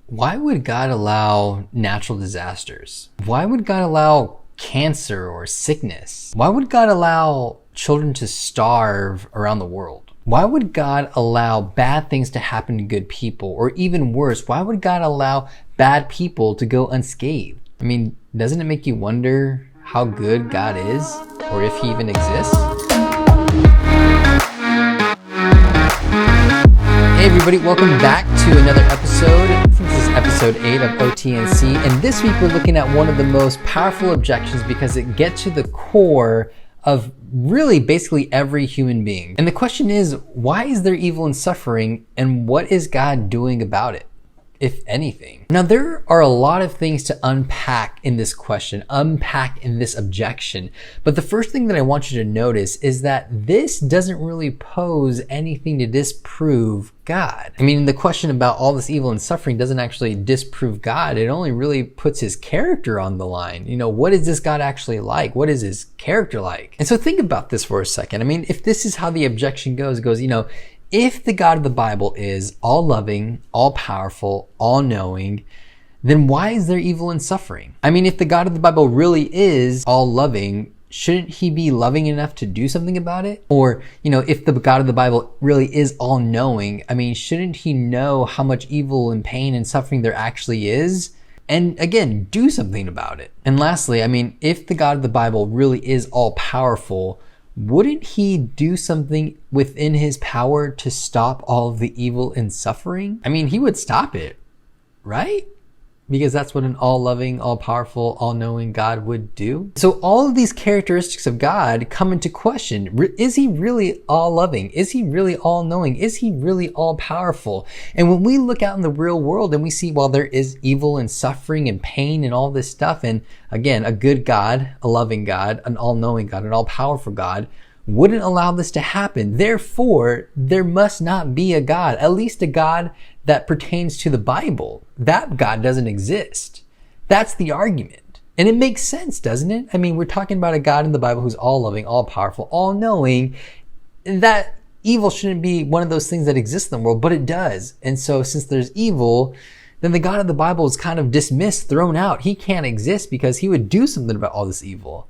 why would God allow natural disasters? Why would God allow cancer or sickness? Why would God allow children to starve around the world? Why would God allow bad things to happen to good people? Or even worse, why would God allow bad people to go unscathed? I mean, doesn't it make you wonder how good God is, or if he even exists? Hey everybody, welcome back to another episode. I think this is episode 8 of OTNC, and this week we're looking at one of the most powerful objections because it gets to the core of really basically every human being. And the question is, why is there evil and suffering, and what is God doing about it, if anything? Now, there are a lot of things to unpack in this question, unpack in this objection. But the first thing that I want you to notice is that this doesn't really pose anything to disprove God. I mean, the question about all this evil and suffering doesn't actually disprove God. It only really puts his character on the line. You know, what is this God actually like? What is his character like? And so think about this for a second. I mean, if this is how the objection goes, if the God of the Bible is all loving, all powerful, all knowing, then why is there evil and suffering? I mean, if the God of the Bible really is all loving, shouldn't he be loving enough to do something about it? Or, if the God of the Bible really is all knowing, I mean, shouldn't he know how much evil and pain and suffering there actually is? And again, do something about it. And lastly, I mean, if the God of the Bible really is all powerful, wouldn't he do something within his power to stop all of the evil and suffering? I mean, he would stop it, right? Because that's what an all-loving, all-powerful, all-knowing God would do. So all of these characteristics of God come into question. Is he really all-loving? Is he really all-knowing? Is he really all-powerful? And when we look out in the real world and we see, well, there is evil and suffering and pain and all this stuff, and again, a good God, a loving God, an all-knowing God, an all-powerful God, wouldn't allow this to happen. Therefore, there must not be a God, at least a God that pertains to the Bible. That God doesn't exist. That's the argument. And it makes sense, doesn't it? I mean, we're talking about a God in the Bible who's all loving, all powerful, all knowing. That evil shouldn't be one of those things that exist in the world, but it does. And so since there's evil, then the God of the Bible is kind of dismissed, thrown out. He can't exist because he would do something about all this evil.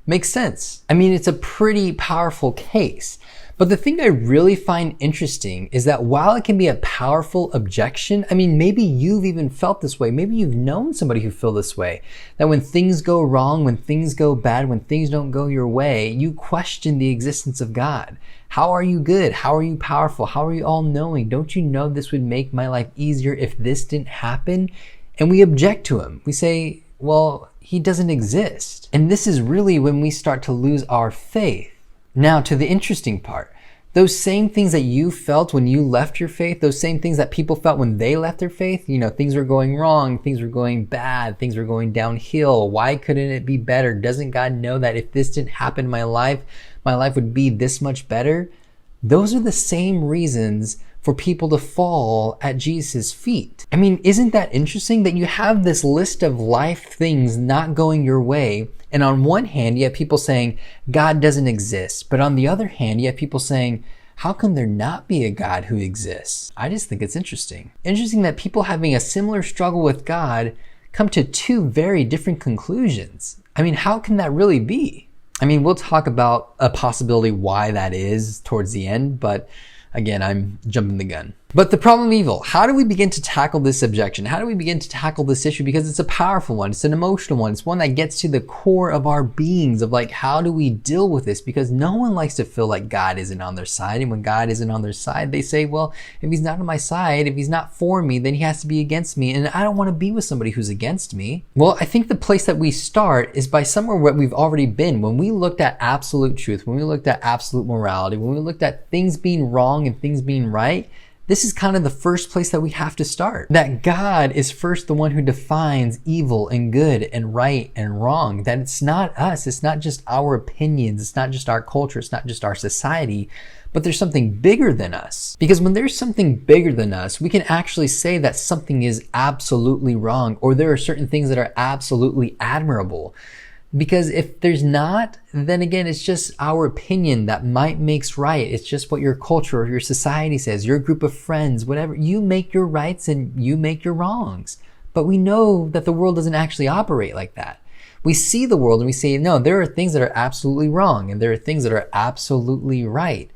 Makes sense. I mean, it's a pretty powerful case. But the thing I really find interesting is that while it can be a powerful objection, I mean, maybe you've even felt this way. Maybe you've known somebody who feels this way. That when things go wrong, when things go bad, when things don't go your way, you question the existence of God. How are you good? How are you powerful? How are you all knowing? Don't you know this would make my life easier if this didn't happen? And we object to him. We say, well, he doesn't exist. And this is really when we start to lose our faith. Now, to the interesting part, those same things that you felt when you left your faith, those same things that people felt when they left their faith, things were going wrong, things were going bad, things were going downhill. Why couldn't it be better? Doesn't God know that if this didn't happen in my life would be this much better? Those are the same reasons for people to fall at Jesus' feet. I mean, isn't that interesting that you have this list of life things not going your way, and on one hand, you have people saying, God doesn't exist. But on the other hand, you have people saying, how can there not be a God who exists? I just think it's interesting. Interesting that people having a similar struggle with God come to two very different conclusions. I mean, how can that really be? I mean, we'll talk about a possibility why that is towards the end, but again, I'm jumping the gun. But the problem of evil, how do we begin to tackle this objection? How do we begin to tackle this issue? Because it's a powerful one. It's an emotional one. It's one that gets to the core of our beings of how do we deal with this? Because no one likes to feel like God isn't on their side. And when God isn't on their side, they say, well, if he's not on my side, if he's not for me, then he has to be against me. And I don't want to be with somebody who's against me. Well, I think the place that we start is by somewhere where we've already been. When we looked at absolute truth, when we looked at absolute morality, when we looked at things being wrong and things being right, this is kind of the first place that we have to start. That God is first the one who defines evil and good and right and wrong. That it's not us. It's not just our opinions. It's not just our culture. It's not just our society. But there's something bigger than us. Because when there's something bigger than us, we can actually say that something is absolutely wrong, or there are certain things that are absolutely admirable. Because if there's not, then again, it's just our opinion that might makes right. It's just what your culture or your society says, your group of friends, whatever. You make your rights and you make your wrongs. But we know that the world doesn't actually operate like that. We see the world and we say, no, there are things that are absolutely wrong and there are things that are absolutely right.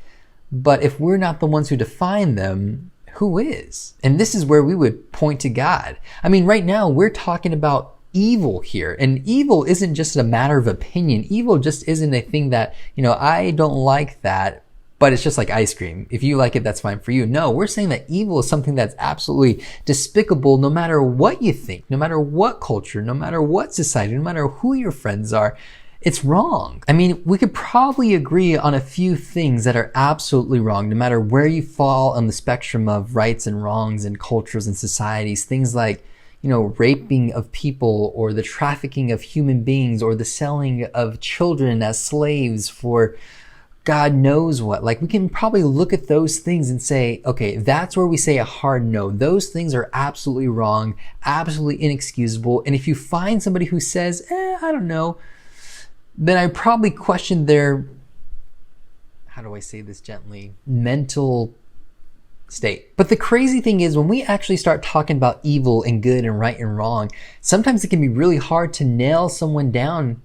But if we're not the ones who define them, who is? And this is where we would point to God. I mean, right now we're talking about evil here. And evil isn't just a matter of opinion. Evil just isn't a thing that, I don't like that, but it's just like ice cream. If you like it, that's fine for you. No, we're saying that evil is something that's absolutely despicable no matter what you think, no matter what culture, no matter what society, no matter who your friends are. It's wrong. I mean, we could probably agree on a few things that are absolutely wrong, no matter where you fall on the spectrum of rights and wrongs and cultures and societies. Things like, raping of people or the trafficking of human beings or the selling of children as slaves for God knows what. Like, we can probably look at those things and say, okay, that's where we say a hard no. Those things are absolutely wrong, absolutely inexcusable. And if you find somebody who says, I don't know, then I probably question their, how do I say this gently, mental state. But the crazy thing is, when we actually start talking about evil and good and right and wrong, sometimes it can be really hard to nail someone down.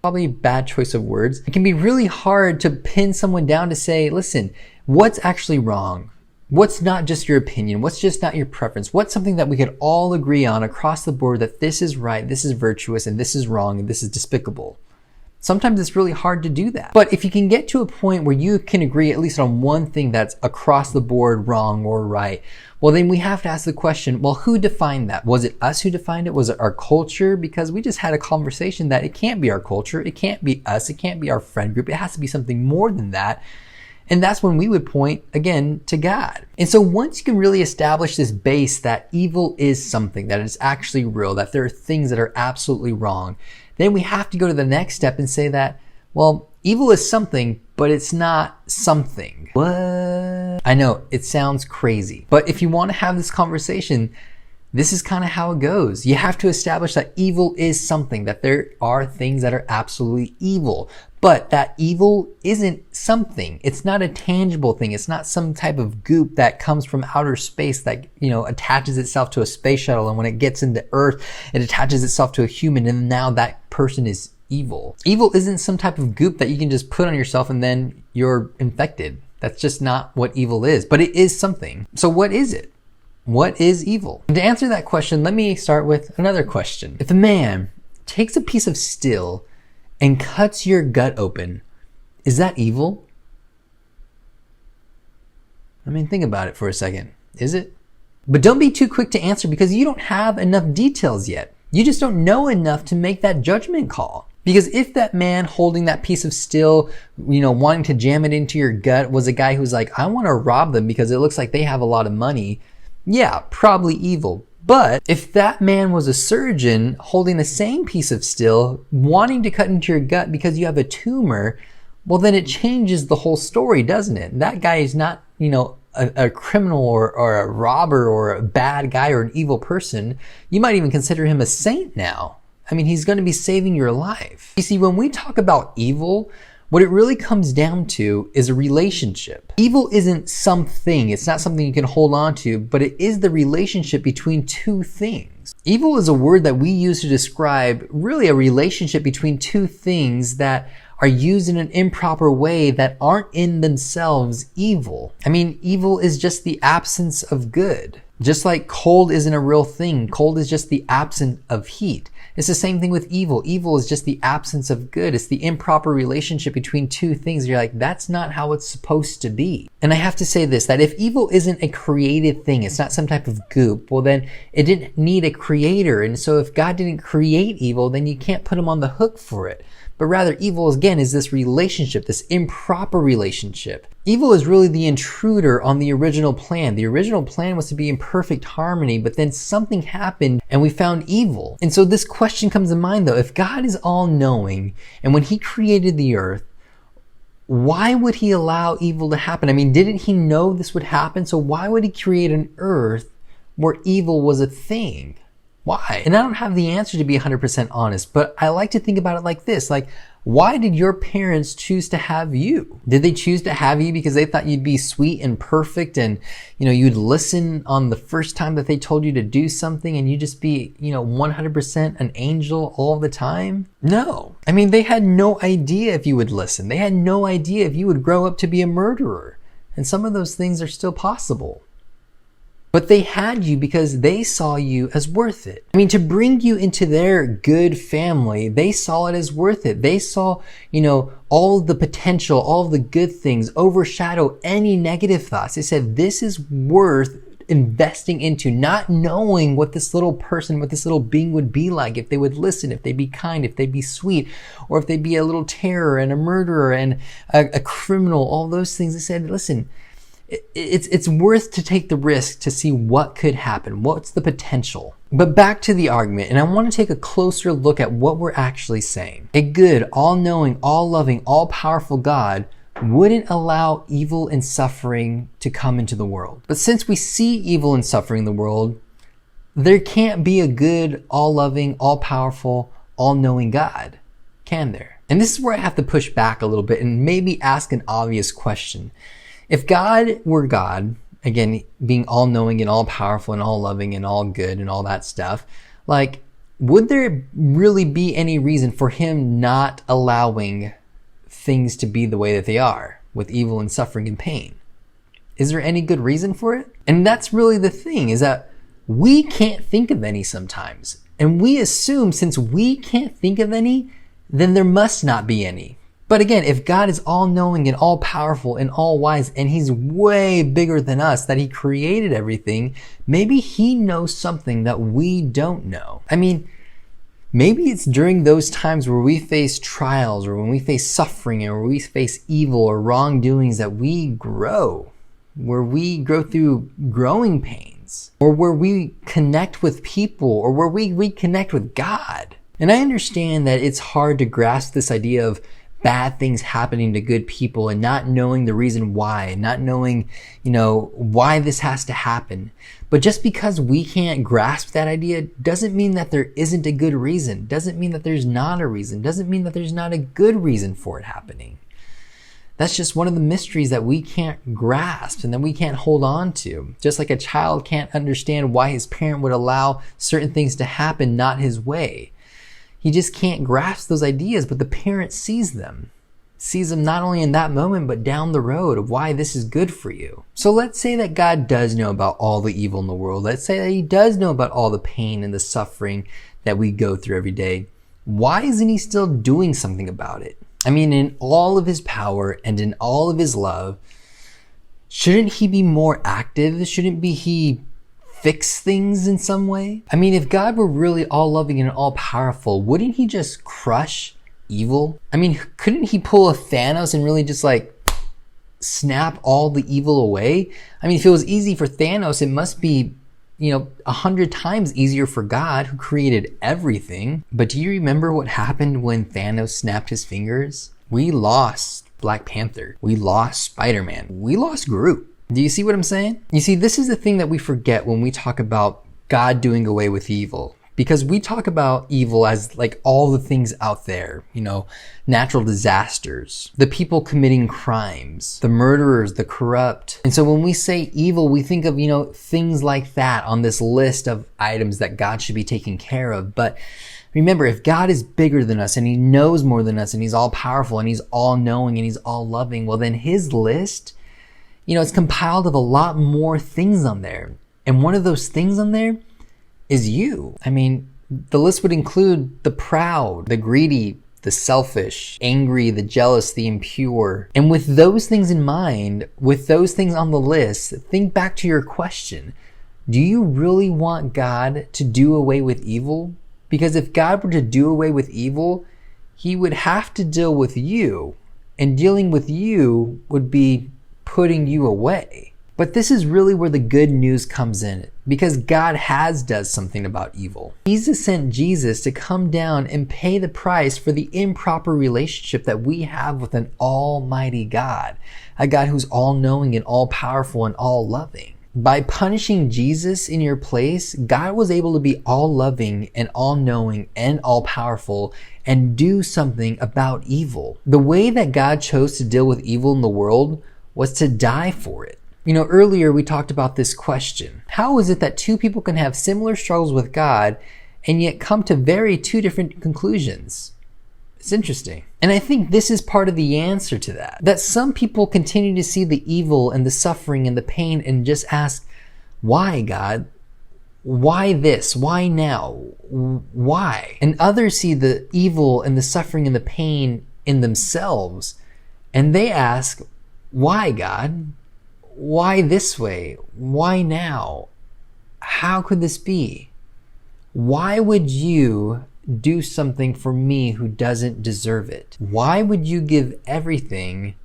Probably a bad choice of words. It can be really hard to pin someone down to say, listen, what's actually wrong? What's not just your opinion? What's just not your preference? What's something that we could all agree on across the board that this is right, this is virtuous, and this is wrong, and this is despicable? Sometimes it's really hard to do that. But if you can get to a point where you can agree at least on one thing that's across the board wrong or right, well, then we have to ask the question, well, who defined that? Was it us who defined it? Was it our culture? Because we just had a conversation that it can't be our culture. It can't be us. It can't be our friend group. It has to be something more than that. And that's when we would point, again, to God. And so once you can really establish this base that evil is something, that is actually real, that there are things that are absolutely wrong, then we have to go to the next step and say that, well, evil is something, but it's not something. What? I know, it sounds crazy. But if you want to have this conversation, this is kind of how it goes. You have to establish that evil is something, that there are things that are absolutely evil. But that evil isn't something. It's not a tangible thing. It's not some type of goop that comes from outer space that, attaches itself to a space shuttle. And when it gets into Earth, it attaches itself to a human. And now that person is evil. Evil isn't some type of goop that you can just put on yourself and then you're infected. That's just not what evil is. But it is something. So what is it? What is evil? And to answer that question, let me start with another question. If a man takes a piece of steel and cuts your gut open, is that evil? I mean, think about it for a second. Is it? But don't be too quick to answer because you don't have enough details yet. You just don't know enough to make that judgment call. Because if that man holding that piece of steel, wanting to jam it into your gut was a guy who's like, I want to rob them because it looks like they have a lot of money, yeah, probably evil. But if that man was a surgeon holding the same piece of steel, wanting to cut into your gut because you have a tumor, well, then it changes the whole story, doesn't it? That guy is not, a criminal or a robber or a bad guy or an evil person. You might even consider him a saint now. I mean, he's going to be saving your life. You see, when we talk about evil, what it really comes down to is a relationship. Evil isn't something. It's not something you can hold on to, but it is the relationship between two things. Evil is a word that we use to describe really a relationship between two things that are used in an improper way that aren't in themselves evil. I mean, evil is just the absence of good. Just like cold isn't a real thing. Cold is just the absence of heat. It's the same thing with evil. Evil is just the absence of good. It's the improper relationship between two things. You're like, that's not how it's supposed to be. And I have to say this, that if evil isn't a created thing, it's not some type of goop, well then it didn't need a creator. And so if God didn't create evil, then you can't put him on the hook for it. But rather, evil, again, is this relationship, this improper relationship. Evil is really the intruder on the original plan. The original plan was to be in perfect harmony, but then something happened and we found evil. And so this question comes to mind, though. If God is all-knowing, and when he created the earth, why would he allow evil to happen? I mean, didn't he know this would happen? So why would he create an earth where evil was a thing? Why? And I don't have the answer, to be 100% honest, but I like to think about it like this. Like, why did your parents choose to have you? Did they choose to have you because they thought you'd be sweet and perfect and, you'd listen on the first time that they told you to do something and you'd just be, 100% an angel all the time? No. I mean, they had no idea if you would listen. They had no idea if you would grow up to be a murderer. And some of those things are still possible. But they had you because they saw you as worth it. I mean, to bring you into their good family, they saw it as worth it. They saw, all the potential, all the good things overshadow any negative thoughts. They said, this is worth investing into, not knowing what this little person, what this little being would be like, if they would listen, if they'd be kind, if they'd be sweet, or if they'd be a little terror and a murderer and a criminal, all those things. They said, listen, it's worth to take the risk to see what could happen. What's the potential? But back to the argument, and I want to take a closer look at what we're actually saying. A good, all-knowing, all-loving, all-powerful God wouldn't allow evil and suffering to come into the world. But since we see evil and suffering in the world, there can't be a good, all-loving, all-powerful, all-knowing God, can there? And this is where I have to push back a little bit and maybe ask an obvious question. If God were God, again, being all-knowing and all-powerful and all-loving and all good and all that stuff, like, would there really be any reason for him not allowing things to be the way that they are, with evil and suffering and pain? Is there any good reason for it? And that's really the thing, is that we can't think of any sometimes. And we assume since we can't think of any, then there must not be any. But again, if God is all-knowing and all-powerful and all-wise, and he's way bigger than us, that he created everything, maybe he knows something that we don't know. I mean, maybe it's during those times where we face trials or when we face suffering or we face evil or wrongdoings that we grow, where we go through growing pains, or where we connect with people, or where we connect with God. And I understand that it's hard to grasp this idea of bad things happening to good people and not knowing the reason why, and not knowing, why this has to happen. But just because we can't grasp that idea doesn't mean that there isn't a good reason, doesn't mean that there's not a reason, doesn't mean that there's not a good reason for it happening. That's just one of the mysteries that we can't grasp and that we can't hold on to. Just like a child can't understand why his parent would allow certain things to happen not his way. He just can't grasp those ideas, but the parent sees them not only in that moment, but down the road of why this is good for you. So let's say that God does know about all the evil in the world. Let's say that he does know about all the pain and the suffering that we go through every day. Why isn't he still doing something about it? I mean, in all of his power and in all of his love, shouldn't he be more active? Shouldn't he fix things in some way? I mean, if God were really all-loving and all-powerful, wouldn't he just crush evil? I mean, couldn't he pull a Thanos and really just snap all the evil away? I mean, if it was easy for Thanos, it must be, 100 times easier for God, who created everything. But do you remember what happened when Thanos snapped his fingers? We lost Black Panther. We lost Spider-Man. We lost Groot. Do you see what I'm saying? You see, this is the thing that we forget when we talk about God doing away with evil. Because we talk about evil as all the things out there, natural disasters, the people committing crimes, the murderers, the corrupt. And so when we say evil, we think of, things like that on this list of items that God should be taking care of. But remember, if God is bigger than us and he knows more than us and he's all powerful and he's all knowing and he's all loving, well, then his list, it's compiled of a lot more things on there. And one of those things on there is you. I mean, the list would include the proud, the greedy, the selfish, angry, the jealous, the impure. And with those things in mind, with those things on the list, think back to your question. Do you really want God to do away with evil? Because if God were to do away with evil, he would have to deal with you. And dealing with you would be putting you away. But this is really where the good news comes in, because God has done something about evil. Jesus sent Jesus to come down and pay the price for the improper relationship that we have with an almighty God, a God who's all-knowing and all-powerful and all-loving. By punishing Jesus in your place, God was able to be all loving and all knowing and all powerful and do something about evil. The way that God chose to deal with evil in the world was to die for it. Earlier we talked about this question. How is it that two people can have similar struggles with God and yet come to two different conclusions? It's interesting. And I think this is part of the answer to that some people continue to see the evil and the suffering and the pain and just ask, why, God? Why this? Why now? Why? And others see the evil and the suffering and the pain in themselves, and they ask, why, God? Why this way? Why now? How could this be? Why would you do something for me who doesn't deserve it? Why would you give everything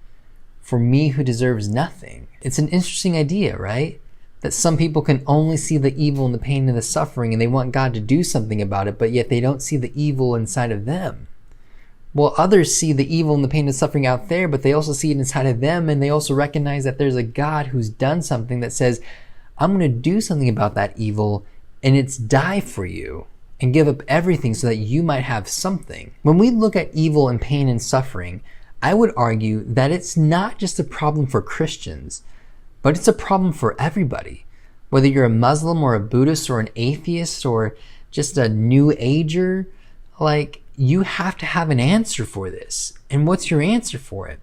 for me who deserves nothing? It's an interesting idea, right? That some people can only see the evil and the pain and the suffering and they want God to do something about it, but yet they don't see the evil inside of them. Well, others see the evil and the pain and the suffering out there, but they also see it inside of them, and they also recognize that there's a God who's done something that says, I'm going to do something about that evil, and it's die for you and give up everything so that you might have something. When we look at evil and pain and suffering, I would argue that it's not just a problem for Christians, but it's a problem for everybody. Whether you're a Muslim or a Buddhist or an atheist or just a New Ager, you have to have an answer for this. And what's your answer for it?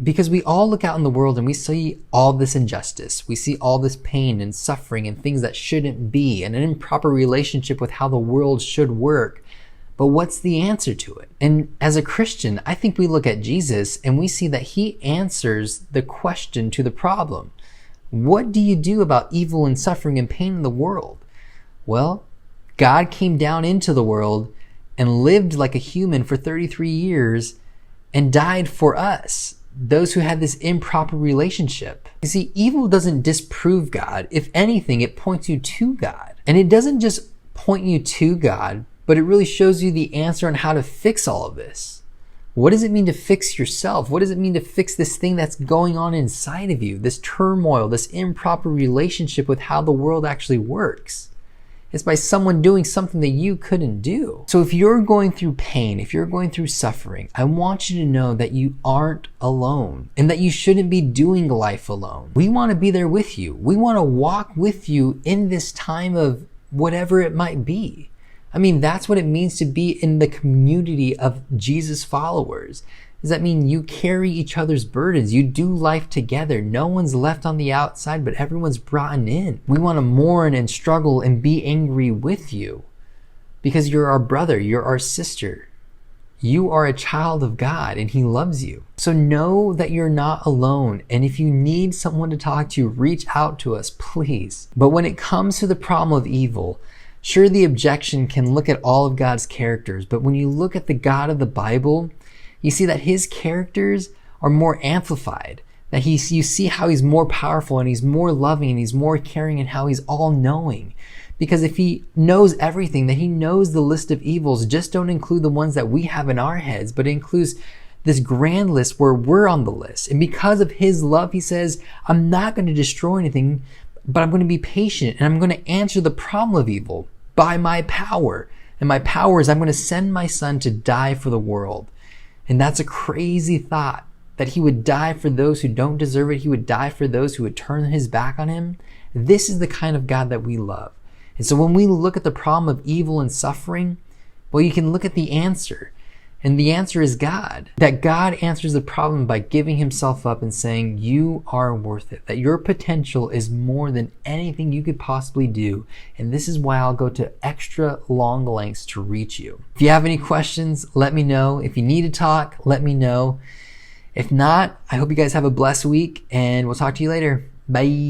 Because we all look out in the world and we see all this injustice. We see all this pain and suffering and things that shouldn't be, and an improper relationship with how the world should work. But what's the answer to it? And as a Christian, I think we look at Jesus and we see that he answers the question to the problem. What do you do about evil and suffering and pain in the world? Well, God came down into the world and lived like a human for 33 years and died for us, those who had this improper relationship. You see, evil doesn't disprove God. If anything, it points you to God. And it doesn't just point you to God, but it really shows you the answer on how to fix all of this. What does it mean to fix yourself? What does it mean to fix this thing that's going on inside of you, this turmoil, this improper relationship with how the world actually works? It's by someone doing something that you couldn't do. So if you're going through pain, if you're going through suffering, I want you to know that you aren't alone and that you shouldn't be doing life alone. We want to be there with you. We want to walk with you in this time of whatever it might be. That's what it means to be in the community of Jesus followers. Does that mean you carry each other's burdens? You do life together. No one's left on the outside, but everyone's brought in. We want to mourn and struggle and be angry with you because you're our brother, you're our sister. You are a child of God and he loves you. So know that you're not alone. And if you need someone to talk to, reach out to us, please. But when it comes to the problem of evil, sure, the objection can look at all of God's characters, but when you look at the God of the Bible, you see that his characters are more amplified, that you see how he's more powerful and he's more loving and he's more caring and how he's all-knowing. Because if he knows everything, that he knows the list of evils just don't include the ones that we have in our heads, but it includes this grand list where we're on the list. And because of his love, he says, I'm not going to destroy anything, but I'm going to be patient and I'm going to answer the problem of evil by my power. And my power is I'm going to send my son to die for the world. And that's a crazy thought, that he would die for those who don't deserve it. He would die for those who would turn his back on him. This is the kind of God that we love. And so when we look at the problem of evil and suffering, well, you can look at the answer. And the answer is God. That God answers the problem by giving himself up and saying, you are worth it. That your potential is more than anything you could possibly do. And this is why I'll go to extra long lengths to reach you. If you have any questions, let me know. If you need to talk, let me know. If not, I hope you guys have a blessed week and we'll talk to you later. Bye.